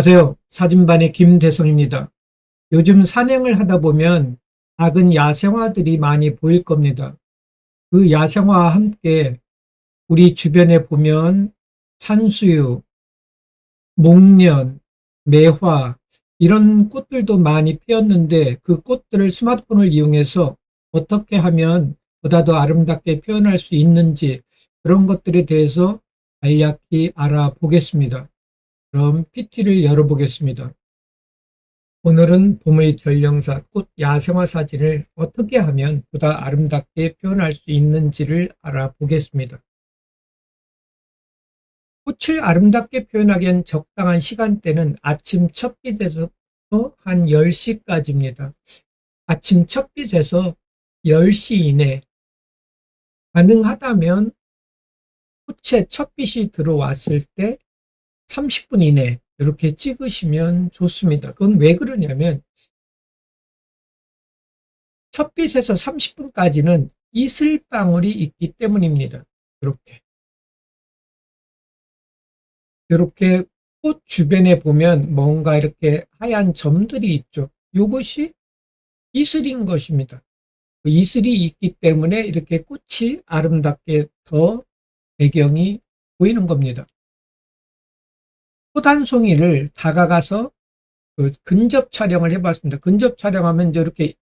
안녕하세요. 사진반의 김대성입니다. 요즘 산행을 하다 보면 작은 야생화들이 많이 보일 겁니다. 그 야생화와 함께 우리 주변에 보면 산수유, 목련, 매화 이런 꽃들도 많이 피었는데 그 꽃들을 스마트폰을 이용해서 어떻게 하면 보다 더 아름답게 표현할 수 있는지 그런 것들에 대해서 간략히 알아보겠습니다. 그럼 PT를 열어보겠습니다. 오늘은 봄의 전령사 꽃 야생화 사진을 어떻게 하면 보다 아름답게 표현할 수 있는지를 알아보겠습니다. 꽃을 아름답게 표현하기엔 적당한 시간대는 아침 첫빛에서 한 10시까지입니다. 아침 첫빛에서 10시 이내, 가능하다면 꽃의 첫빛이 들어왔을 때 30분 이내 이렇게 찍으시면 좋습니다. 그건 왜 그러냐면 첫빛에서 30분까지는 이슬방울이 있기 때문입니다. 이렇게 꽃 주변에 보면 뭔가 이렇게 하얀 점들이 있죠. 이것이 이슬인 것입니다. 그 이슬이 있기 때문에 이렇게 꽃이 아름답게 더 배경이 보이는 겁니다. 꽃 한 송이를 다가가서 그 근접 촬영을 해봤습니다. 근접 촬영하면 이제 이렇게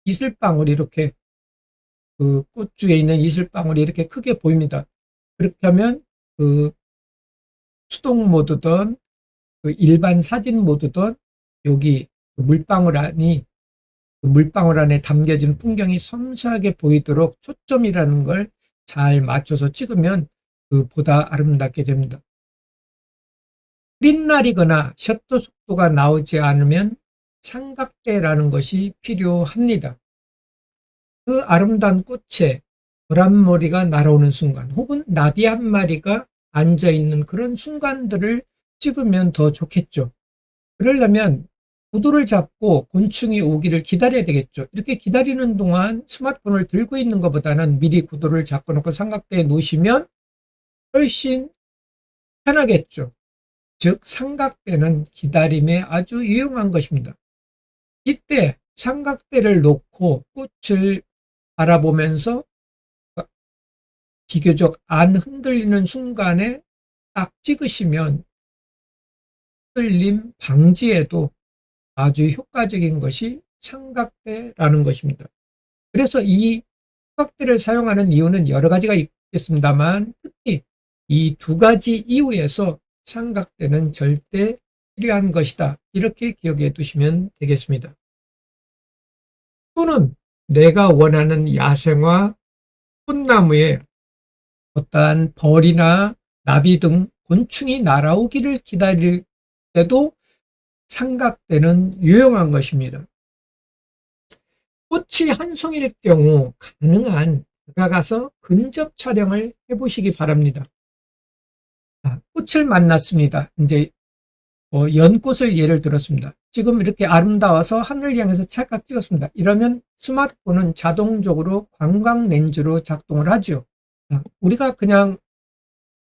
이슬방울이 이렇게 그 꽃주에 있는 이슬방울이 이렇게 크게 보입니다. 그렇게 하면 그 수동 모드든 그 일반 사진 모드든 여기 물방울 안에 담겨진 풍경이 섬세하게 보이도록 초점이라는 걸 잘 맞춰서 찍으면 그 보다 아름답게 됩니다. 흐린 날이거나 셔터 속도가 나오지 않으면 삼각대라는 것이 필요합니다. 그 아름다운 꽃에 보람머리가 날아오는 순간 혹은 나비 한 마리가 앉아있는 그런 순간들을 찍으면 더 좋겠죠. 그러려면 구도를 잡고 곤충이 오기를 기다려야 되겠죠. 이렇게 기다리는 동안 스마트폰을 들고 있는 것보다는 미리 구도를 잡고 놓고 삼각대에 놓으시면 훨씬 편하겠죠. 즉 삼각대는 기다림에 아주 유용한 것입니다. 이때 삼각대를 놓고 꽃을 바라보면서 비교적 안 흔들리는 순간에 딱 찍으시면 흔들림 방지에도 아주 효과적인 것이 삼각대라는 것입니다. 그래서 이 삼각대를 사용하는 이유는 여러 가지가 있겠습니다만 특히 이 두 가지 이유에서 삼각대는 절대 필요한 것이다. 이렇게 기억해 두시면 되겠습니다. 또는 내가 원하는 야생화 꽃나무에 어떠한 벌이나 나비 등 곤충이 날아오기를 기다릴 때도 삼각대는 유용한 것입니다. 꽃이 한 송이일 경우 가능한 다가가서 근접 촬영을 해보시기 바랍니다. 꽃을 만났습니다. 이제 연꽃을 예를 들었습니다. 지금 이렇게 아름다워서 하늘을 향해서 찰칵 찍었습니다. 이러면 스마트폰은 자동적으로 관광 렌즈로 작동을 하죠. 우리가 그냥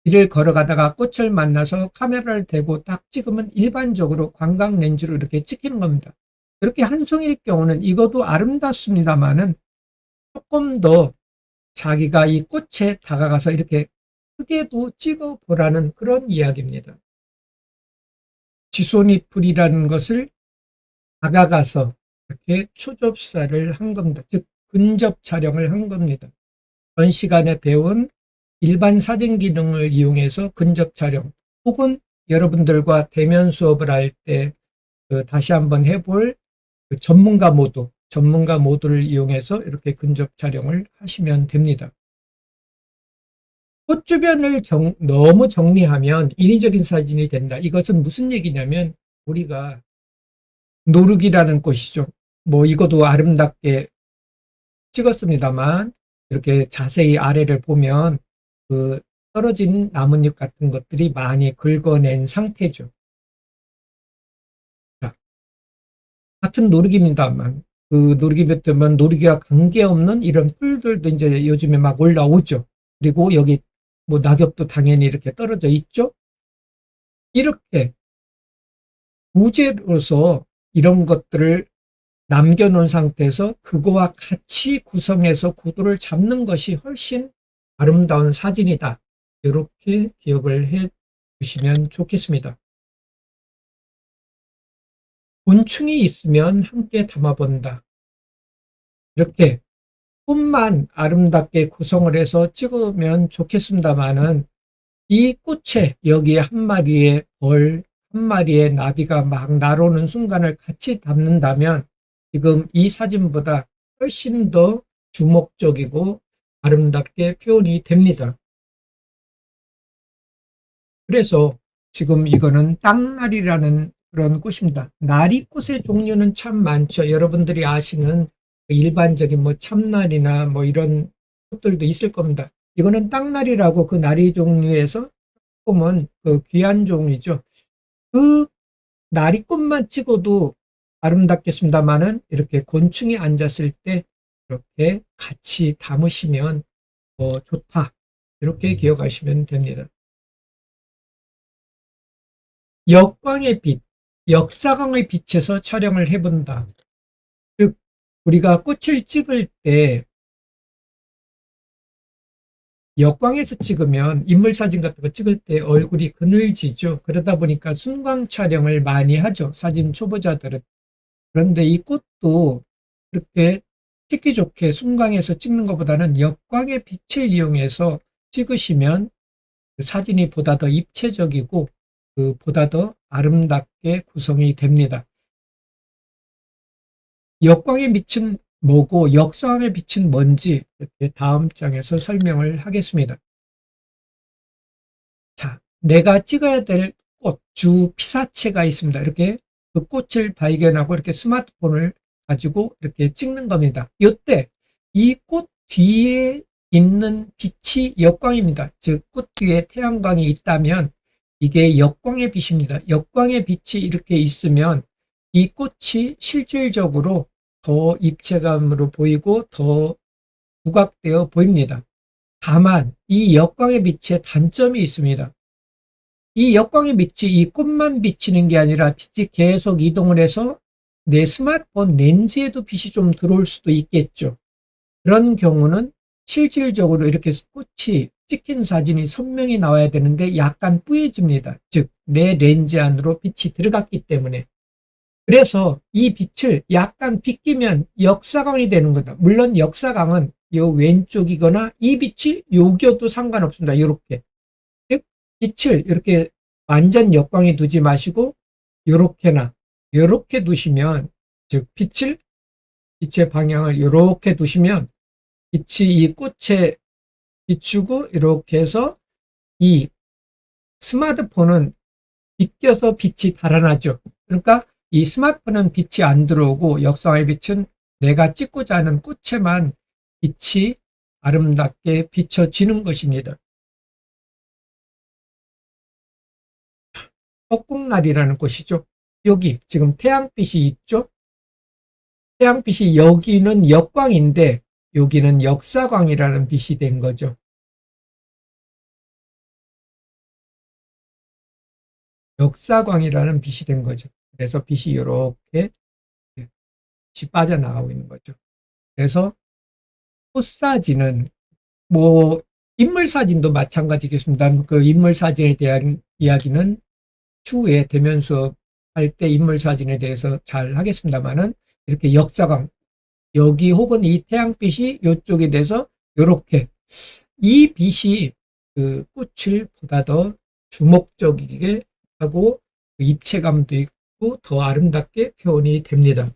길을 걸어가다가 꽃을 만나서 카메라를 대고 딱 찍으면 일반적으로 관광 렌즈로 이렇게 찍히는 겁니다. 이렇게 한 송이일 경우는 이것도 아름답습니다만은 조금 더 자기가 이 꽃에 다가가서 이렇게 크게도 찍어보라는 그런 이야기입니다. 지소니풀이라는 것을 다가가서 이렇게 초접사를 한 겁니다. 즉 근접 촬영을 한 겁니다. 전 시간에 배운 일반 사진 기능을 이용해서 근접 촬영 혹은 여러분들과 대면 수업을 할 때 다시 한번 해볼 전문가 모드를 이용해서 이렇게 근접 촬영을 하시면 됩니다. 꽃 주변을 너무 정리하면 인위적인 사진이 된다. 이것은 무슨 얘기냐면 우리가 노르기라는 꽃이죠. 이것도 아름답게 찍었습니다만 이렇게 자세히 아래를 보면 그 떨어진 나뭇잎 같은 것들이 많이 긁어낸 상태죠. 자, 같은 노르기입니다만 그 노르기 때문에 노르기와 관계없는 이런 풀들도 이제 요즘에 막 올라오죠. 그리고 여기 낙엽도 당연히 이렇게 떨어져 있죠. 이렇게 부재로서 이런 것들을 남겨놓은 상태에서 그거와 같이 구성해서 구도를 잡는 것이 훨씬 아름다운 사진이다. 이렇게 기억을 해 주시면 좋겠습니다. 곤충이 있으면 함께 담아본다. 이렇게 꽃만 아름답게 구성을 해서 찍으면 좋겠습니다만은 이 꽃에 여기에 한 마리의 벌, 한 마리의 나비가 막 날아오는 순간을 같이 담는다면 지금 이 사진보다 훨씬 더 주목적이고 아름답게 표현이 됩니다. 그래서 지금 이거는 땅나리라는 그런 꽃입니다. 나리꽃의 종류는 참 많죠. 여러분들이 아시는 일반적인 뭐 참나리나 뭐 이런 꽃들도 있을 겁니다. 이거는 땅나리라고 그 나리 종류에서 조금은 그 귀한 종이죠. 그 나리꽃만 찍어도 아름답겠습니다만은 이렇게 곤충이 앉았을 때 이렇게 같이 담으시면 좋다. 이렇게 기억하시면 됩니다. 역광의 빛, 역사광의 빛에서 촬영을 해본다. 즉, 우리가 꽃을 찍을 때 역광에서 찍으면 인물 사진 같은 거 찍을 때 얼굴이 그늘지죠. 그러다 보니까 순광 촬영을 많이 하죠. 사진 초보자들은. 그런데 이 꽃도 그렇게 찍기 좋게 순광에서 찍는 것보다는 역광의 빛을 이용해서 찍으시면 사진이 보다 더 입체적이고 보다 더 아름답게 구성이 됩니다. 역광의 빛은 뭐고 역사광의 빛은 뭔지 이렇게 다음 장에서 설명을 하겠습니다. 자, 내가 찍어야 될 꽃, 주 피사체가 있습니다. 이렇게 그 꽃을 발견하고 이렇게 스마트폰을 가지고 이렇게 찍는 겁니다. 이때 이 꽃 뒤에 있는 빛이 역광입니다. 즉, 꽃 뒤에 태양광이 있다면 이게 역광의 빛입니다. 역광의 빛이 이렇게 있으면 이 꽃이 실질적으로 더 입체감으로 보이고 더 부각되어 보입니다. 다만 이 역광의 빛에 단점이 있습니다. 이 역광의 빛이 이 꽃만 비치는 게 아니라 빛이 계속 이동을 해서 내 스마트폰 렌즈에도 빛이 좀 들어올 수도 있겠죠. 그런 경우는 실질적으로 이렇게 꽃이 찍힌 사진이 선명히 나와야 되는데 약간 뿌얘집니다. 즉, 내 렌즈 안으로 빛이 들어갔기 때문에. 그래서 이 빛을 약간 비끼면 역사광이 되는 거다. 물론 역사광은 이 왼쪽이거나 이 빛이 여기여도 상관없습니다. 이렇게. 즉, 빛을 이렇게 완전 역광에 두지 마시고 요렇게나 요렇게 두시면, 즉 빛의 방향을 요렇게 두시면 빛이 이 꽃에 비추고 이렇게 해서 이 스마트폰은 비껴서 빛이 달아나죠. 그러니까 이 스마트폰은 빛이 안 들어오고 역사광의 빛은 내가 찍고자 하는 꽃에만 빛이 아름답게 비춰지는 것입니다. 뻐꾹나리라는 꽃이죠. 여기 지금 태양빛이 있죠. 태양빛이 여기는 역광인데 여기는 역사광이라는 빛이 된 거죠. 역사광이라는 빛이 된 거죠. 그래서 빛이 이렇게 빛이 빠져나가고 있는 거죠. 그래서 꽃사진은 뭐 인물 사진도 마찬가지겠습니다. 그 인물 사진에 대한 이야기는 추후에 대면 수업할 때 인물 사진에 대해서 잘 하겠습니다만은 이렇게 역사광 여기 혹은 이 태양빛이 이쪽에 대해서 이렇게 이 빛이 그 꽃을 보다 더 주목적이게 하고 입체감도 있고 더 아름답게 표현이 됩니다.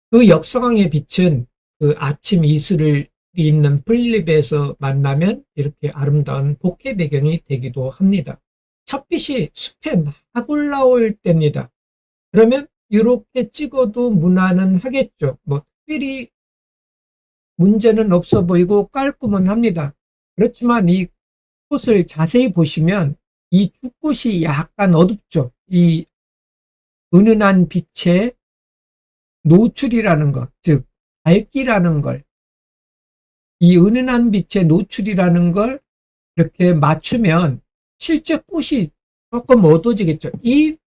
그 역사광의 빛은 그 아침 이슬을 있는 풀잎에서 만나면 이렇게 아름다운 bokeh 배경이 되기도 합니다. 첫 빛이 숲에 막 올라올 때입니다. 그러면 이렇게 찍어도 무난은 하겠죠. 뭐 특별히 문제는 없어 보이고 깔끔은 합니다. 그렇지만 이 꽃을 자세히 보시면 이 두 꽃이 약간 어둡죠. 이 은은한 빛의 노출이라는 것, 즉 밝기라는 걸, 이 은은한 빛의 노출이라는 걸 이렇게 맞추면 실제 꽃이 조금 어두워지겠죠. 이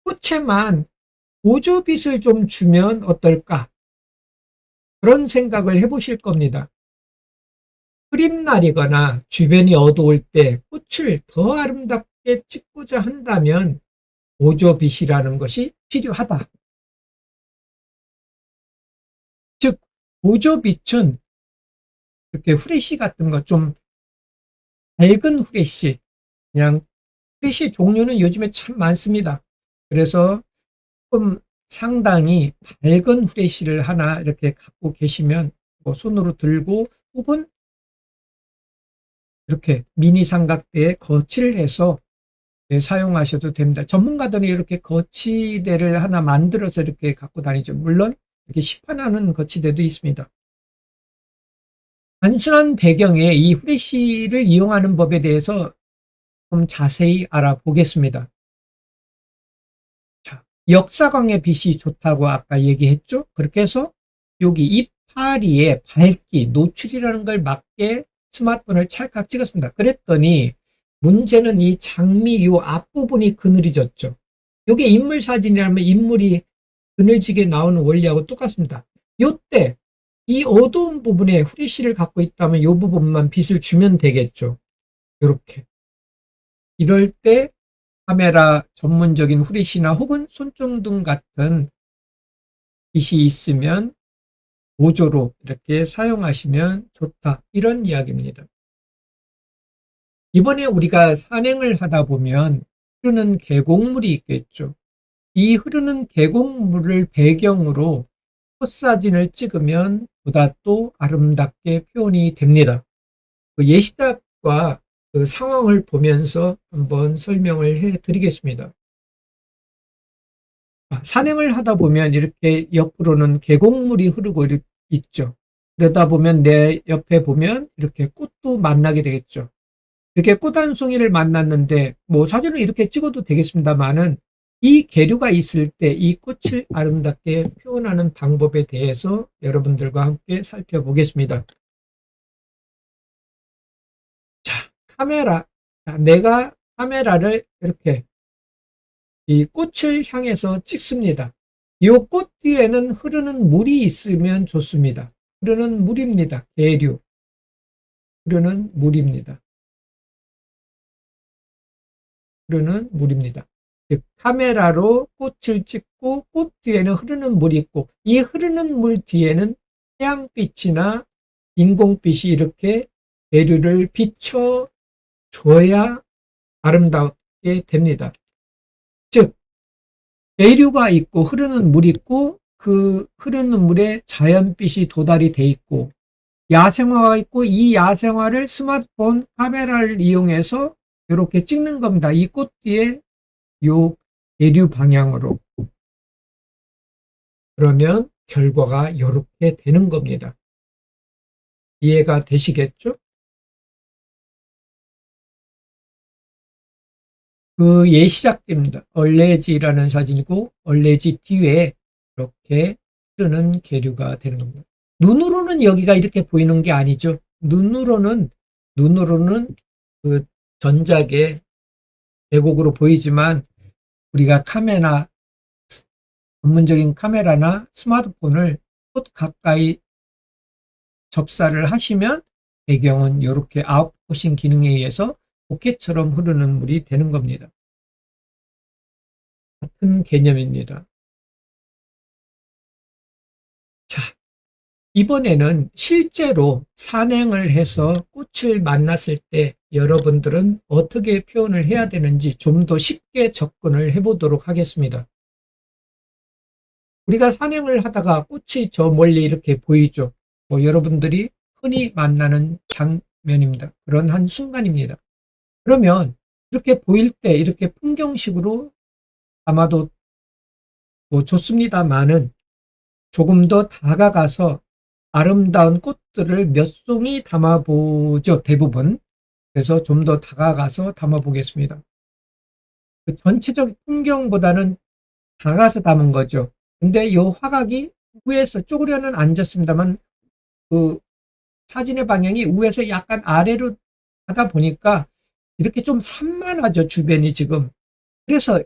꽃에만 보조빛을 좀 주면 어떨까? 그런 생각을 해보실 겁니다. 흐린 날이거나 주변이 어두울 때 꽃을 더 아름답게 찍고자 한다면 보조빛이라는 것이 필요하다. 즉, 보조빛은 이렇게 후레쉬 같은 거 좀 밝은 후레쉬, 그냥 후레쉬 종류는 요즘에 참 많습니다. 그래서 조금 상당히 밝은 후레쉬를 하나 이렇게 갖고 계시면 뭐 손으로 들고 혹은 이렇게 미니 삼각대에 거치를 해서 사용하셔도 됩니다. 전문가들이 이렇게 거치대를 하나 만들어서 이렇게 갖고 다니죠. 물론 이렇게 시판하는 거치대도 있습니다. 단순한 배경에 이 후레쉬를 이용하는 법에 대해서 좀 자세히 알아보겠습니다. 자, 역사광의 빛이 좋다고 아까 얘기했죠? 그렇게 해서 여기 이파리의 밝기, 노출이라는 걸 막게 스마트폰을 찰칵 찍었습니다. 그랬더니 문제는 이 장미 요 앞부분이 그늘이졌죠. 이게 인물 사진이라면 인물이 그늘지게 나오는 원리하고 똑같습니다. 요때 이 어두운 부분에 후레쉬를 갖고 있다면 이 부분만 빛을 주면 되겠죠. 이렇게. 이럴 때 카메라 전문적인 후레쉬나 혹은 손전등 같은 빛이 있으면 보조로 이렇게 사용하시면 좋다. 이런 이야기입니다. 이번에 우리가 산행을 하다 보면 흐르는 계곡물이 있겠죠. 이 흐르는 계곡물을 배경으로 꽃사진을 찍으면 보다 또 아름답게 표현이 됩니다. 그 예시작과 그 상황을 보면서 한번 설명을 해 드리겠습니다. 산행을 하다 보면 이렇게 옆으로는 계곡물이 흐르고 있죠. 그러다 보면 내 옆에 보면 이렇게 꽃도 만나게 되겠죠. 이렇게 꽃 한 송이를 만났는데 뭐 사진을 이렇게 찍어도 되겠습니다만은 이 계류가 있을 때 이 꽃을 아름답게 표현하는 방법에 대해서 여러분들과 함께 살펴보겠습니다. 자, 카메라. 자, 내가 카메라를 이렇게 이 꽃을 향해서 찍습니다. 이 꽃 뒤에는 흐르는 물이 있으면 좋습니다. 흐르는 물입니다. 계류. 흐르는 물입니다. 흐르는 물입니다. 즉 카메라로 꽃을 찍고 꽃 뒤에는 흐르는 물이 있고 이 흐르는 물 뒤에는 태양빛이나 인공빛이 이렇게 계류를 비춰줘야 아름답게 됩니다. 즉 계류가 있고 흐르는 물이 있고 그 흐르는 물에 자연빛이 도달이 돼 있고 야생화가 있고 이 야생화를 스마트폰 카메라를 이용해서 이렇게 찍는 겁니다. 이 꽃 뒤에 요 계류 방향으로. 그러면 결과가 이렇게 되는 겁니다. 이해가 되시겠죠? 그 예시작입니다. 얼레지라는 사진이고 얼레지 뒤에 이렇게 흐르는 계류가 되는 겁니다. 눈으로는 여기가 이렇게 보이는 게 아니죠. 눈으로는 그 전작의 계곡으로 보이지만 우리가 카메라 전문적인 카메라나 스마트폰을 꽃 가까이 접사를 하시면 배경은 이렇게 아웃포싱 기능에 의해서 보켓처럼 흐르는 물이 되는 겁니다. 같은 개념입니다. 자, 이번에는 실제로 산행을 해서 꽃을 만났을 때 여러분들은 어떻게 표현을 해야 되는지 좀 더 쉽게 접근을 해보도록 하겠습니다. 우리가 산행을 하다가 꽃이 저 멀리 이렇게 보이죠. 뭐 여러분들이 흔히 만나는 장면입니다. 그런 한 순간입니다. 그러면 이렇게 보일 때 이렇게 풍경식으로 아마도 뭐 좋습니다만은 조금 더 다가가서 아름다운 꽃들을 몇 송이 담아보죠. 대부분. 그래서 좀 더 다가가서 담아보겠습니다. 그 전체적 풍경보다는 다가서 담은 거죠. 근데 이 화각이 위에서 쪼그려는 앉았습니다만 그 사진의 방향이 위에서 약간 아래로 하다 보니까 이렇게 좀 산만하죠. 주변이 지금. 그래서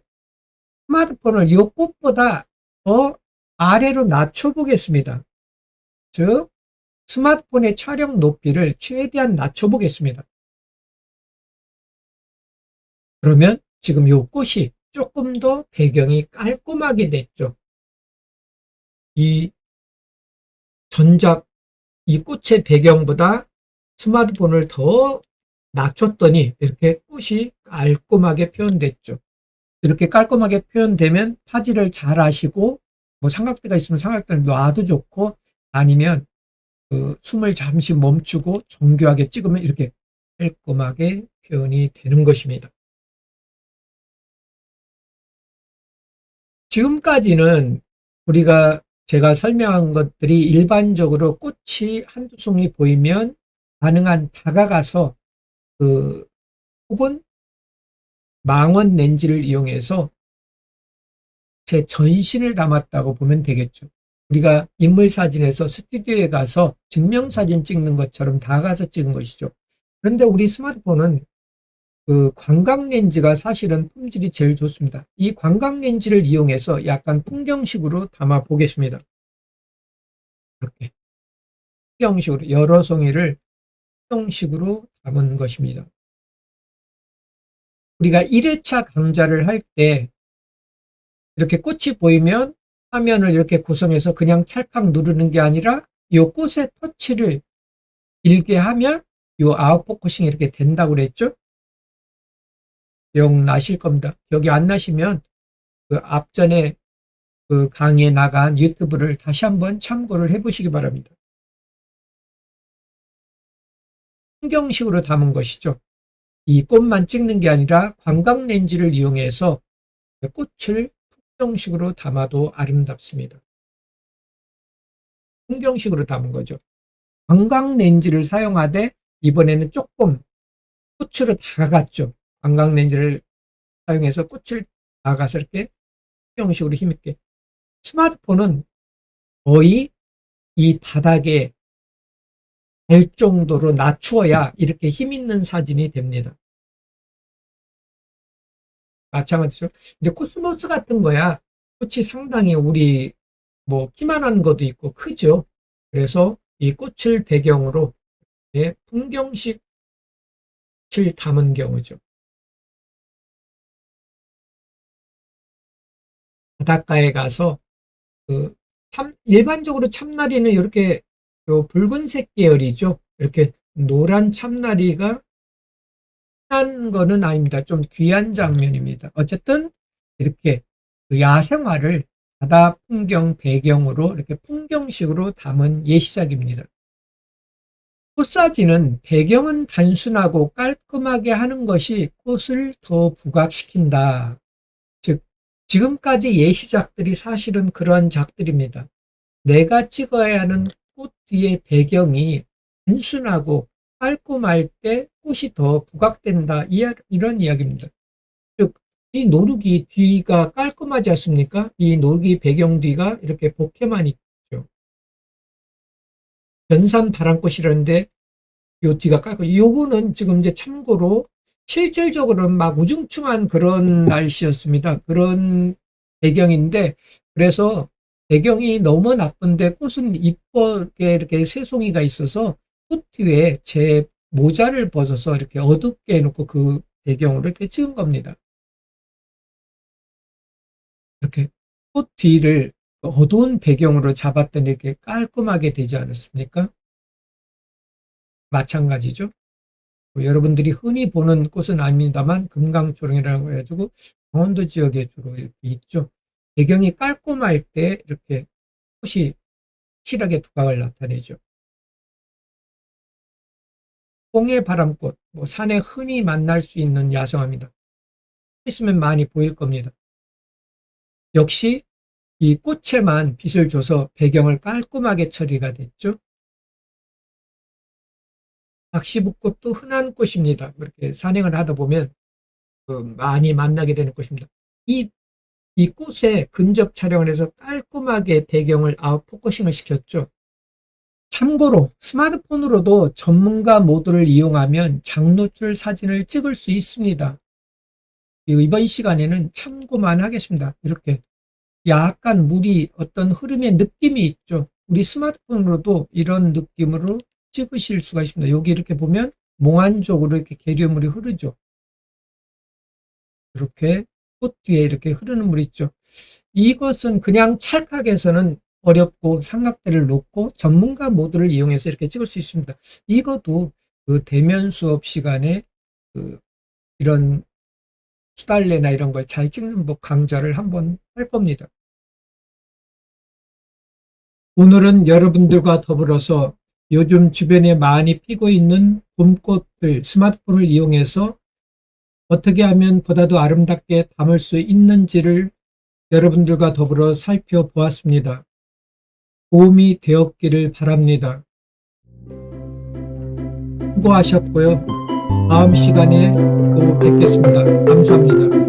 스마트폰을 이 꽃보다 더 아래로 낮춰 보겠습니다. 즉 스마트폰의 촬영 높이를 최대한 낮춰 보겠습니다. 그러면 지금 이 꽃이 조금 더 배경이 깔끔하게 됐죠. 이 전작 이 꽃의 배경보다 스마트폰을 더 낮췄더니 이렇게 꽃이 깔끔하게 표현됐죠. 이렇게 깔끔하게 표현되면 파지를 잘 하시고 뭐 삼각대가 있으면 삼각대를 놔도 좋고 아니면 그 숨을 잠시 멈추고 정교하게 찍으면 이렇게 깔끔하게 표현이 되는 것입니다. 지금까지는 제가 설명한 것들이 일반적으로 꽃이 한두 송이 보이면 가능한 다가가서 그 혹은 망원 렌즈를 이용해서 제 전신을 담았다고 보면 되겠죠. 우리가 인물 사진에서 스튜디오에 가서 증명사진 찍는 것처럼 다가가서 찍은 것이죠. 그런데 우리 스마트폰은 그 광각 렌즈가 사실은 품질이 제일 좋습니다. 이 광각 렌즈를 이용해서 약간 풍경식으로 담아 보겠습니다. 이렇게 풍경식으로 여러 송이를 풍경식으로 담은 것입니다. 우리가 1회차 강좌를 할 때 이렇게 꽃이 보이면 화면을 이렇게 구성해서 그냥 찰칵 누르는 게 아니라 이 꽃의 터치를 길게 하면 이 아웃포커싱이 이렇게 된다고 그랬죠? 기억나실 겁니다. 기억이 안 나시면 그 앞전에 그 강의에 나간 유튜브를 다시 한번 참고를 해보시기 바랍니다. 풍경식으로 담은 것이죠. 이 꽃만 찍는 게 아니라 광각 렌즈를 이용해서 꽃을 풍경식으로 담아도 아름답습니다. 풍경식으로 담은 거죠. 광각 렌즈를 사용하되 이번에는 조금 꽃으로 다가갔죠. 광각 렌즈를 사용해서 꽃을 다가가서 이렇게 풍경식으로 힘있게. 스마트폰은 거의 이 바닥에 될 정도로 낮추어야 이렇게 힘있는 사진이 됩니다. 마찬가지죠. 이제 코스모스 같은 거야. 꽃이 상당히 우리 뭐 키만한 것도 있고 크죠. 그래서 이 꽃을 배경으로 풍경식 꽃을 담은 경우죠. 바닷가에 가서 일반적으로 참나리는 이렇게 요 붉은색 계열이죠. 이렇게 노란 참나리가 흔한 거는 아닙니다. 좀 귀한 장면입니다. 어쨌든 이렇게 그 야생화를 바다 풍경 배경으로 이렇게 풍경식으로 담은 예시작입니다. 꽃사진은 배경은 단순하고 깔끔하게 하는 것이 꽃을 더 부각시킨다. 즉, 지금까지 예시작들이 사실은 그러한 작들입니다. 내가 찍어야 하는 꽃 뒤의 배경이 단순하고 깔끔할 때 꽃이 더 부각된다. 이런 이야기입니다. 즉, 이 노루기 뒤가 깔끔하지 않습니까? 이 노루기 배경 뒤가 이렇게 복해만 있죠. 연산 바람꽃이라는데 요 뒤가 깔끔. 요거는 지금 이제 참고로 실질적으로는 막 우중충한 그런 날씨였습니다. 그런 배경인데 그래서 배경이 너무 나쁜데 꽃은 이쁘게 이렇게 새송이가 있어서 꽃 뒤에 제 모자를 벗어서 이렇게 어둡게 해놓고 그 배경으로 이렇게 찍은 겁니다. 이렇게 꽃 뒤를 어두운 배경으로 잡았더니 이렇게 깔끔하게 되지 않았습니까? 마찬가지죠. 여러분들이 흔히 보는 꽃은 아닙니다만 금강초롱이라고 해가지고 강원도 지역에 주로 이렇게 있죠. 배경이 깔끔할 때 이렇게 꽃이 확실하게 두각을 나타내죠. 홍해바람꽃, 산에 흔히 만날 수 있는 야생화입니다. 있으면 많이 보일 겁니다. 역시 이 꽃에만 빛을 줘서 배경을 깔끔하게 처리가 됐죠. 박시북꽃도 흔한 꽃입니다. 그렇게 산행을 하다 보면 많이 만나게 되는 꽃입니다. 이 꽃에 근접 촬영을 해서 깔끔하게 배경을 아웃포커싱을 시켰죠. 참고로 스마트폰으로도 전문가 모드를 이용하면 장노출 사진을 찍을 수 있습니다. 이번 시간에는 참고만 하겠습니다. 이렇게 약간 물이 어떤 흐름의 느낌이 있죠. 우리 스마트폰으로도 이런 느낌으로 찍으실 수가 있습니다. 여기 이렇게 보면 몽환적으로 이렇게 계류물이 흐르죠. 이렇게 꽃 뒤에 이렇게 흐르는 물이 있죠. 이것은 그냥 찰칵에서는 어렵고 삼각대를 놓고 전문가 모드를 이용해서 이렇게 찍을 수 있습니다. 이것도 그 대면 수업 시간에 그 이런 수달래나 이런 걸 잘 찍는 법 강좌를 한번 할 겁니다. 오늘은 여러분들과 더불어서 요즘 주변에 많이 피고 있는 봄꽃을 스마트폰을 이용해서 어떻게 하면 보다도 아름답게 담을 수 있는지를 여러분들과 더불어 살펴보았습니다. 도움이 되었기를 바랍니다. 수고하셨고요. 다음 시간에 또 뵙겠습니다. 감사합니다.